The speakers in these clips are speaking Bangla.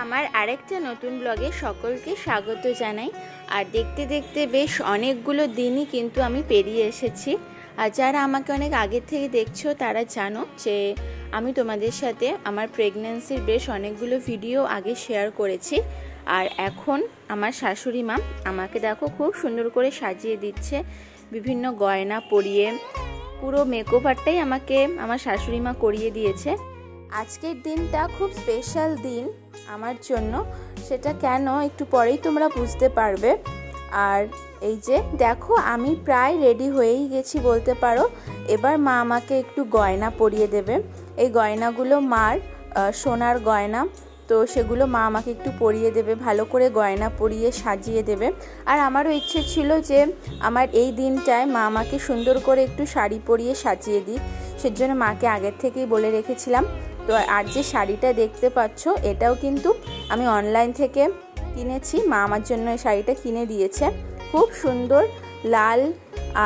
আমার আরেকটা নতুন ব্লগে সকলকে স্বাগত জানাই। আর দেখতে দেখতে বেশ অনেকগুলো দিনই কিন্তু আমি পেরিয়ে এসেছি। আর যারা আমাকে অনেক আগের থেকে দেখছো তারা জানো যে আমি তোমাদের সাথে আমার প্রেগন্যান্সির বেশ অনেকগুলো ভিডিও আগে শেয়ার করেছি। আর এখন আমার শাশুড়ি মা আমাকে দেখো খুব সুন্দর করে সাজিয়ে দিচ্ছে, বিভিন্ন গয়না পরিয়ে। পুরো মেকওভারটাই আমাকে আমার শাশুড়ি মা করিয়ে দিয়েছে। আজকের দিনটা খুব স্পেশাল দিন আমার জন্য, সেটা কেন একটু পরেই তোমরা বুঝতে পারবে। আর এই যে দেখো আমি প্রায় রেডি হয়েই গেছি বলতে পারো। এবার মা আমাকে একটু গয়না পরিয়ে দেবে। এই গয়নাগুলো মার সোনার গয়না, তো সেগুলো মা আমাকে একটু পরিয়ে দেবে, ভালো করে গয়না পরিয়ে সাজিয়ে দেবে। আর আমারও ইচ্ছে ছিল যে আমার এই দিনটায় মা আমাকে সুন্দর করে একটু শাড়ি পরিয়ে সাজিয়ে দিই, সেজন্য মাকে আগের থেকেই বলে রেখেছিলাম। তো আর যে শাড়িটা দেখতে পাচ্ছ এটাও কিন্তু আমি অনলাইন থেকে কিনেছি, মা আমার জন্য এই শাড়িটা কিনে দিয়েছে। খুব সুন্দর লাল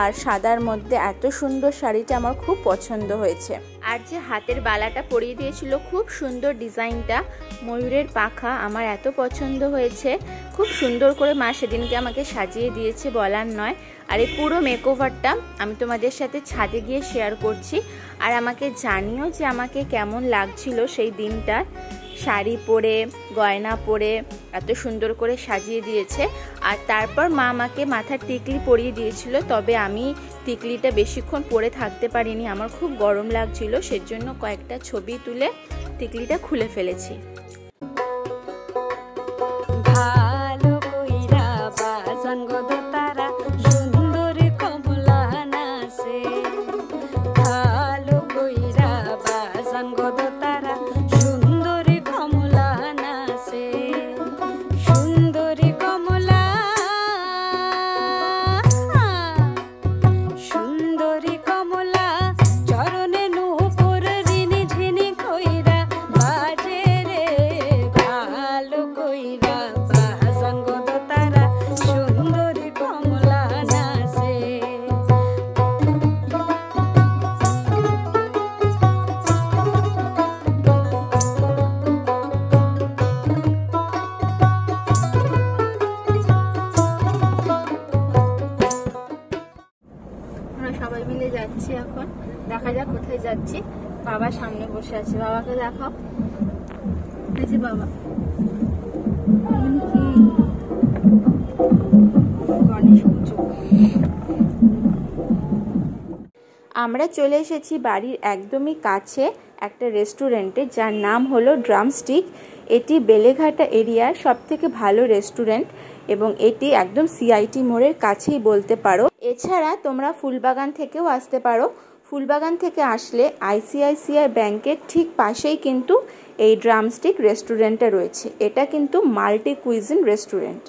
আর সাদার মধ্যে এত সুন্দর শাড়িটা আমার খুব পছন্দ হয়েছে। আর যে হাতের বালাটা পরিয়ে দিয়েছিল খুব সুন্দর ডিজাইনটা, ময়ূরের পাখা, আমার এত পছন্দ হয়েছে। খুব সুন্দর করে মা সেদিনকে আমাকে সাজিয়ে দিয়েছে বলার নয়। আর এই পুরো মেকওভারটা আমি তোমাদের সাথে ছাদে গিয়ে শেয়ার করছি। আর আমাকে জানিও যে আমাকে কেমন লাগছিল সেই দিনটা, শাড়ি পরে গয়না পরে এত সুন্দর করে সাজিয়ে দিয়েছে। আর তারপর মা আমাকে মাথার টিকলি পরিয়ে দিয়েছিল, তবে আমি টিকলিটা বেশিক্ষণ পরে থাকতে পারিনি, আমার খুব গরম লাগছিল, সেজন্য কয়েকটা ছবি তুলে টিকলিটা খুলে ফেলেছি। সবাই মিলে যাচ্ছি এখন, দেখা যাক কোথায় যাচ্ছি। বাবা সামনে বসে আছে, বাবাকে দেখাও। এই যে বাবা, গণেশ পুজো। আমরা চলে এসেছি বাড়ির একদমই কাছে একটা রেস্টুরেন্টে, যার নাম হলো ড্রামস্টিক। এটি বেলেঘাটা এরিয়ার সবথেকে ভালো রেস্টুরেন্ট এবং এটি একদম সিআইটি মোড়ের কাছেই বলতে পারো। এছাড়া তোমরা ফুলবাগান থেকেও আসতে পারো। ফুলবাগান থেকে আসলে আইসিআইসিআই ব্যাংকের ঠিক পাশেই কিন্তু এই ড্রামস্টিক রেস্টুরেন্টটা রয়েছে। এটা কিন্তু মাল্টি কুইজিন রেস্টুরেন্ট।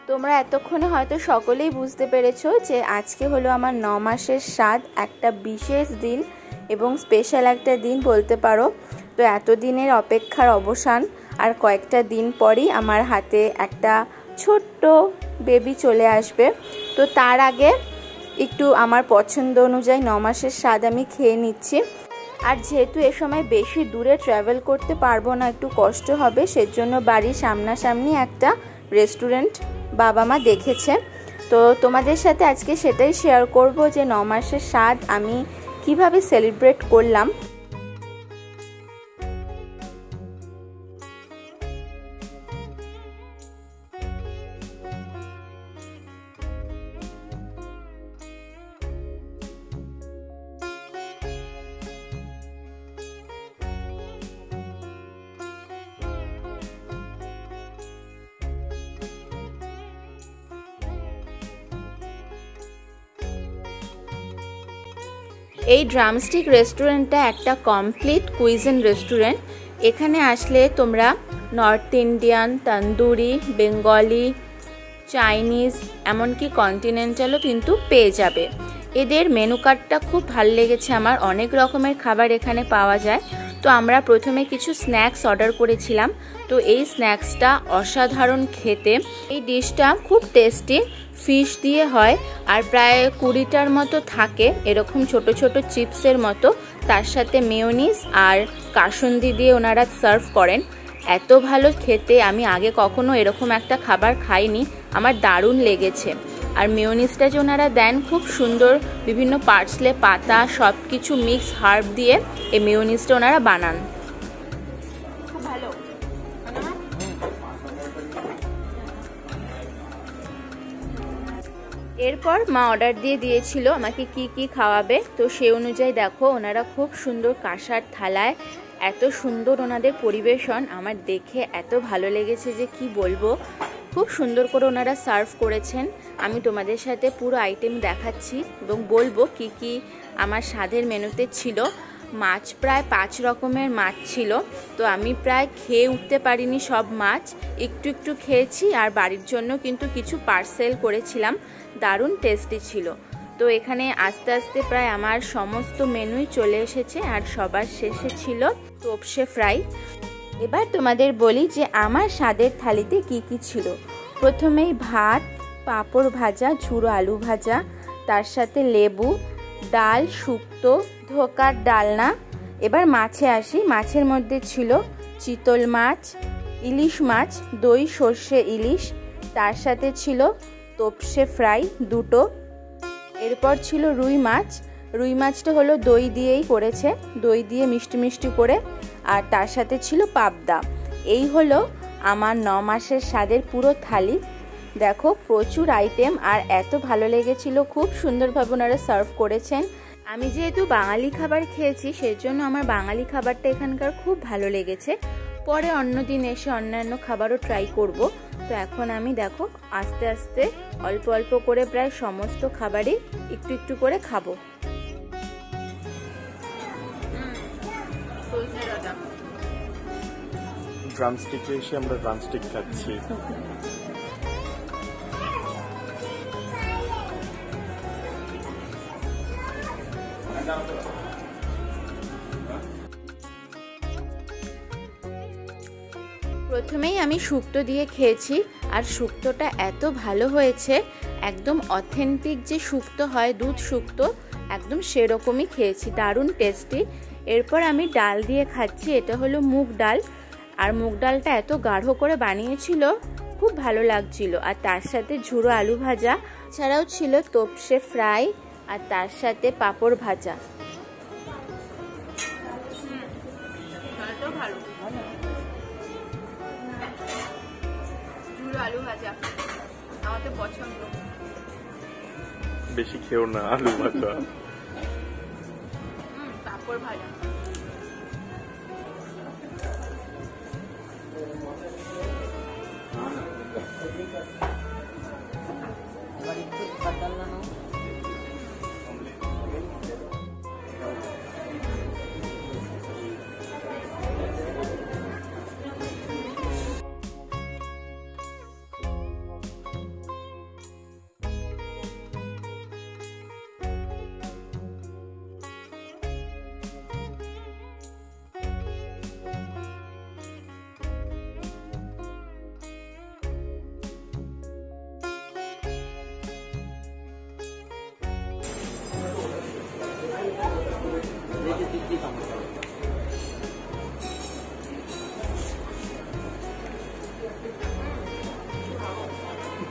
তোমরা এতক্ষণে হয়তো সকলেই বুঝতে পেরেছো যে আজকে হলো আমার 9 মাসের স্বাদ, একটা বিশেষ দিন এবং স্পেশাল একটা দিন বলতে পারো। তো এতদিনের অপেক্ষার অবসান, আর কয়েকটা দিন পরই আমার হাতে একটা ছোট্ট বেবি চলে আসবে। তো তার আগে একটু আমার পছন্দ অনুযায়ী 9 মাসের স্বাদ আমি খেয়ে নিচ্ছি। আর যেহেতু এ সময় বেশি দূরে ট্রাভেল করতে পারবো না, একটু কষ্ট হবে, সেজন্য বাড়ির সামনাসামনি একটা রেস্টুরেন্ট বাবা মা দেখেছে। তো তোমাদের সাথে আজকে সেটাই শেয়ার করব যে 9 মাসের স্বাদ আমি কিভাবে সেলিব্রেট করলাম। এই ড্রামস্টিক রেস্টুরেন্টটা একটা কমপ্লিট কুইজিন রেস্টুরেন্ট। এখানে আসলে তোমরা north Indian, tandoori, Bengali, Chinese, এমনকি কন্টিনেন্টালও কিন্তু পেয়ে যাবে। এদের মেনু কার্ডটা খুব ভালো লেগেছে আমার, অনেক রকমের খাবার এখানে পাওয়া যায়। তো আমরা প্রথমে কিছু স্ন্যাক্স অর্ডার করেছিলাম। তো এই স্ন্যাক্সটা অসাধারণ খেতে। এই ডিশটা খুব টেস্টি, ফিশ দিয়ে হয় আর প্রায় 20টার মতো থাকে, এরকম ছোট ছোট চিপসের মতো। তার সাথে মেয়োনিজ আর কাসুন্দি দিয়ে ওনারা সার্ভ করেন। এত ভালো খেতে, আমি আগে কখনো এরকম একটা খাবার খাইনি, আমার দারুণ লেগেছে। আর মেয়োনিজটা যে ওনারা দেন খুব সুন্দর, বিভিন্ন পার্সলে পাতা সব কিছু মিক্স হার্ব দিয়ে এই মেয়োনিজটা ওনারা বানান, খুব ভালো। এরপর মা অর্ডার দিয়ে দিয়েছিল আমাকে কি কি খাওয়াবে, তো সেই অনুযায়ী দেখো ওনারা খুব সুন্দর কাঁসার থালায়, এত সুন্দর ওনাদের পরিবেশন, আমার দেখে এত ভালো লেগেছে যে কি বলবো। খুব সুন্দর করে ওনারা সার্ভ করেছেন। আমি তোমাদের সাথে পুরো আইটেম দেখাচ্ছি এবং বলবো কি কি আমার স্বাদের মেনুতে ছিল। মাছ প্রায় 5 রকমের মাছ ছিল, তো আমি প্রায় খেয়ে উঠতে পারিনি সব মাছ, একটু একটু খেয়েছি। আর বাড়ির জন্য কিন্তু কিছু পার্সেল করেছিলাম, দারুণ টেস্টি ছিল। তো এখানে আস্তে আস্তে প্রায় আমার সমস্ত মেনুই চলে এসেছে, আর সবার শেষে ছিল তোপসে ফ্রাই। এবার তোমাদের বলি যে আমার স্বাদের থালিতে কি কি ছিল। প্রথমেই ভাত, পাঁপড় ভাজা, ঝুড়ো আলু ভাজা, তার সাথে লেবু, ডাল, শুক্তো, ধোকার ডালনা। এবার মাছে আসি, মাছের মধ্যে ছিল চিতল মাছ, ইলিশ মাছ, দই সর্ষে ইলিশ, তার সাথে ছিল তোপসে ফ্রাই দুটো। এরপর ছিল রুই মাছ, রুই মাছটা হলো দই দিয়েই করেছে, দই দিয়ে মিষ্টি মিষ্টি করে, আর তার সাথে ছিল পাবদা। এই হলো আমার 9 মাসের স্বাদের পুরো থালি। দেখো প্রচুর আইটেম, আর এত ভালো লেগেছিল, খুব সুন্দরভাবে ওনারা সার্ভ করেছেন। আমি যেহেতু বাঙালি খাবার খেয়েছি সেই জন্য আমার বাঙালি খাবারটা এখানকার খুব ভালো লেগেছে। পরে অন্য দিন এসে অন্যান্য খাবারও ট্রাই করব। তো এখন আমি দেখো আস্তে আস্তে অল্প অল্প করে প্রায় সমস্ত খাবারই একটু একটু করে খাবো। ড্রামস্টিকে এসে আমরা ড্রামস্টিক খাচ্ছি। প্রথমেই আমি শুক্তো দিয়ে খেয়েছি, আর শুক্তোটা এত ভালো হয়েছে, একদম অথেন্টিক যে শুক্তো হয় দুধ শুক্তো, একদম সেরকমই খেয়েছি, দারুণ টেস্টি। এরপর আমি ডাল দিয়ে খাচ্ছি, এটা হলো মুগ ডাল, আর মুগ ডালটা এত গাঢ় করে বানিয়েছিল, খুব ভালো লাগছিল। আর তার সাথে ঝুড়ো আলু ভাজা, ছাড়াও ছিল তোপসে ফ্রাই, আর তার সাথে পাঁপড় ভাজা। আলু ভাজা আমার তো পছন্দ, বেশি খেও না আলু ভাজা। পাঁপড় ভাজা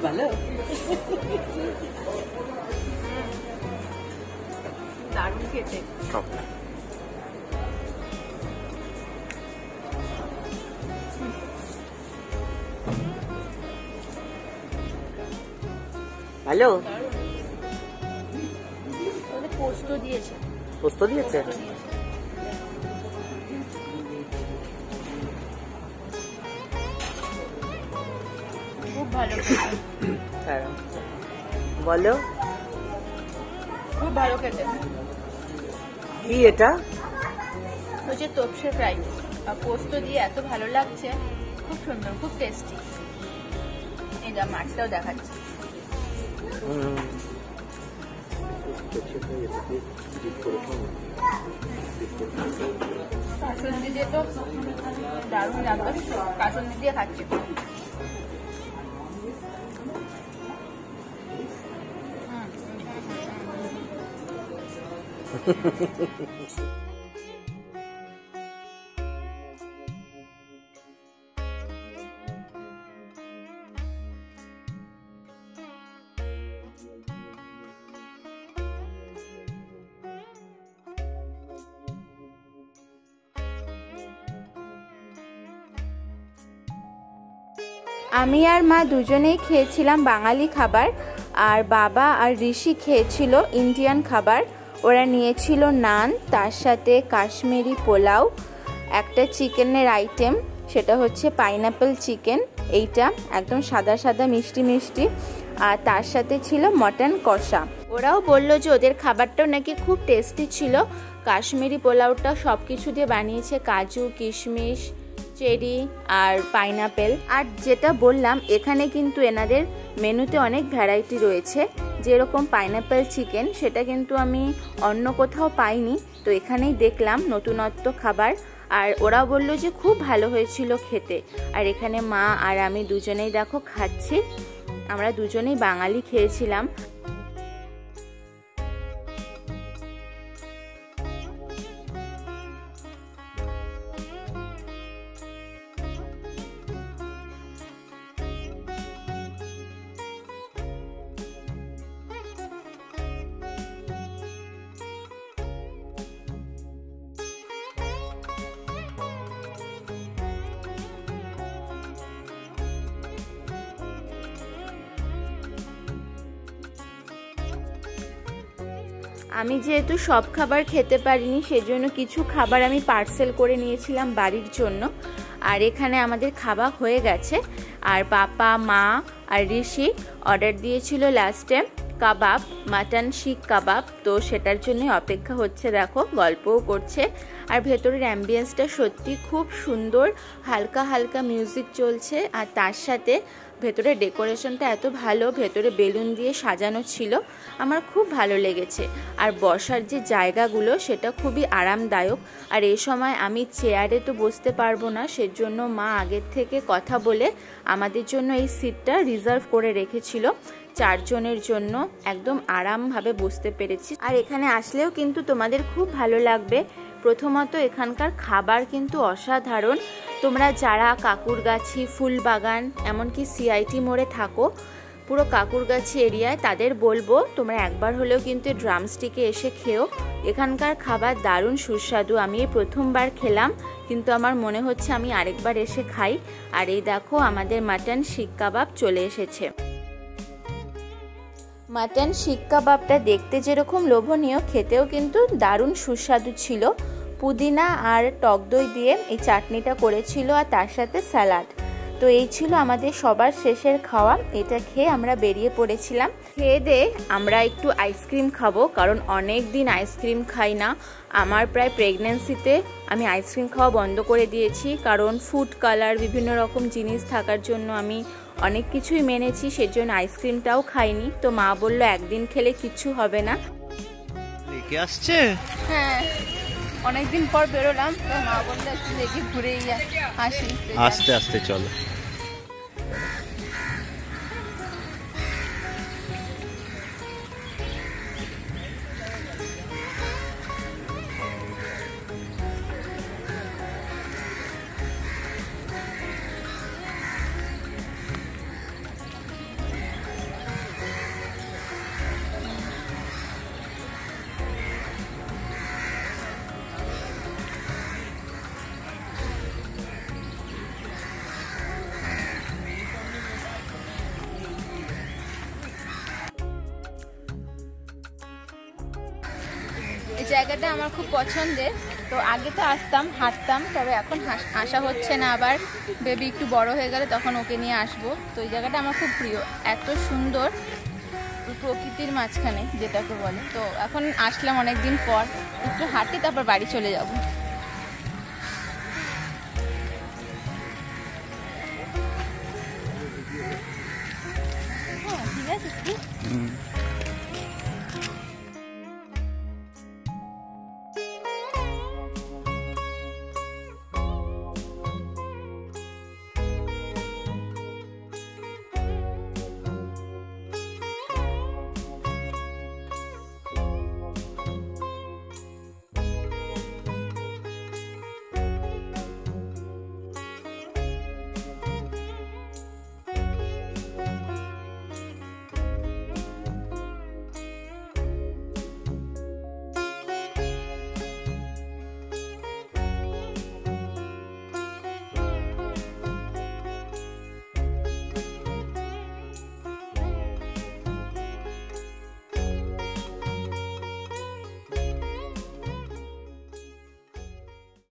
ভালো দারুণ খেতে। ভালো পোস্ত দিয়েছে, পোস্ত দিয়েছে। খুব ভালো, বলো খুব ভালো খেতে। কি এটা হচ্ছে তোপসে ফ্রাই, আর পোস্ত দিয়ে এত ভালো লাগছে, খুব সুন্দর, খুব টেস্টি। এই যা মাছটাও দেখাচ্ছে, কাসুন্দি দিয়ে তো দারুণ লাগবে, কাসুন্দি দিয়ে খাচ্ছি। আমি আর মা দুজনেই খেয়েছিলাম বাঙালি খাবার, আর বাবা আর ঋষি খেয়েছিল ইন্ডিয়ান খাবার। ওরা নিয়েছিল নান, তার সাথে কাশ্মীরি পোলাও, একটা চিকেনের আইটেম, সেটা হচ্ছে পাইনাপেল চিকেন, এইটা একদম সাদা সাদা মিষ্টি মিষ্টি, আর তার সাথে ছিল মটন কষা। ওরাও বলল যে ওদের খাবারটাও নাকি খুব টেস্টি ছিল। কাশ্মীরি পোলাওটা সব কিছু দিয়ে বানিয়েছে, কাজু, কিশমিশ, চেরি আর পাইনাপেল। আর যেটা বললাম, এখানে কিন্তু এনাদের মেনুতে অনেক ভ্যারাইটি রয়েছে। যেরকম পাইনাপেল চিকেন, সেটা কিন্তু আমি অন্য কোথাও পাইনি, তো এখানেই দেখলাম নতুনত্ব খাবার। আর ওরা বলল যে খুব ভালো হয়েছিল খেতে। আর এখানে মা আর আমি দুজনেই দেখো খাচ্ছি, আমরা দুজনেই বাঙালি খেয়েছিলাম। আমি যেহেতু সব খাবার খেতে পারিনি, সেজন্য কিছু খাবার আমি পার্সেল করে নিয়েছিলাম বাড়ির জন্য। আর এখানে আমাদের খাওয়া হয়ে গেছে। আর পাপা, মা আর ঋষি অর্ডার দিয়েছিল লাস্টে কাবাব, মাটন শিক কাবাব, তো সেটার জন্যই অপেক্ষা হচ্ছে। দেখো গল্পও করছে। আর ভেতরের অ্যাম্বিয়েন্সটা সত্যি খুব সুন্দর, হালকা হালকা মিউজিক চলছে। আর তার সাথে ভেতরের ডেকোরেশনটা এত ভালো, ভেতরে বেলুন দিয়ে সাজানো ছিল, আমার খুব ভালো লেগেছে। আর বসার যে জায়গাগুলো সেটা খুবই আরামদায়ক। আর এই সময় আমি চেয়ারে তো বসতে পারবো না, সেজন্য মা আগের থেকে কথা বলে আমাদের জন্য এই সিটটা রিজার্ভ করে রেখেছিল। 4 জনের জন্য একদম আরামভাবে বসতে পেরেছি। আর এখানে আসলেও কিন্তু তোমাদের খুব ভালো লাগবে। প্রথমত এখানকার খাবার কিন্তু অসাধারণ। তোমরা যারা কাকুরগাছি, ফুলবাগান, এমনকি সিআইটি মোড়ে থাকো, পুরো কাকুরগাছি এরিয়ায়, তাদের বলবো তোমরা একবার হলেও কিন্তু ড্রামস্টিকে এসে খেও। এখানকার খাবার দারুণ সুস্বাদু। আমি এই প্রথমবার খেলাম, কিন্তু আমার মনে হচ্ছে আমি আরেকবার এসে খাই। আর এই দেখো আমাদের মাটন শিক কাবাব চলে এসেছে। মাটন শিক কাবাবটা দেখতে যেরকম লোভনীয়, খেতেও কিন্তু দারুণ সুস্বাদু ছিল। পুদিনা আর টক দই দিয়ে এই চাটনিটা করেছিল, আর তার সাথে স্যালাড। তো এই ছিল আমাদের সবার শেষের খাওয়া। এটা খেয়ে আমরা বেরিয়ে পড়েছিলাম। খেয়ে দিয়ে আমরা একটু আইসক্রিম খাবো, কারণ অনেক দিন আইসক্রিম খাই না। আমার প্রায় প্রেগনেন্সিতে আমি আইসক্রিম খাওয়া বন্ধ করে দিয়েছি, কারণ ফুড কালার, বিভিন্ন রকম জিনিস থাকার জন্য আমি অনেক কিছুই মেনেছি, সেজন্য আইসক্রিমটাও খাইনি। তো মা বলল একদিন খেলে কিচ্ছু হবে না। লেকে আসছে? হ্যাঁ, অনেকদিন পর বেরোলাম, তো মা বললো একটু লেকে ঘুরেই আসি। আস্তে আস্তে চলো। এই জায়গাটা আমার খুব পছন্দের। তো আগে তো আসতাম, হাঁটতাম, তবে এখন আসা হচ্ছে না। আবার বেবি একটু বড় হয়ে গেলে তখন ওকে নিয়ে আসবো। তো এই জায়গাটা আমার খুব প্রিয়, এত সুন্দর, প্রকৃতির মাঝখানে যেটাকে বলে। তো এখন আসলাম অনেকদিন পর, একটু হাঁটি, তারপর বাড়ি চলে যাব।